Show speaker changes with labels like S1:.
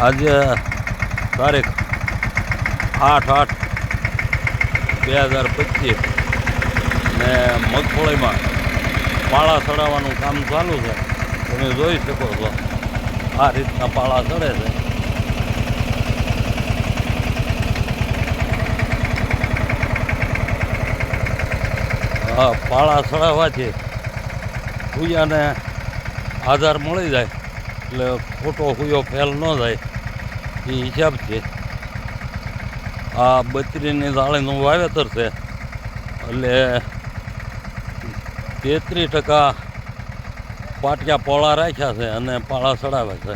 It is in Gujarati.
S1: આજે તારીખ 8/8/2025 ને મગફળીમાં પાળા ચડાવવાનું કામ ચાલુ છે. તમે જોઈ શકો છો આ રીતના પાળા ચડે છે. પાળા ચડાવવાથી હુયાને આધાર મળી જાય એટલે ખોટો હુયો ફેલ ન જાય એ હિસાબથી આ બત્રીની દાળીનું વાવેતર છે. એટલે 33% પાટિયા પોળા રાખ્યા છે અને પાળા ચડાવે છે.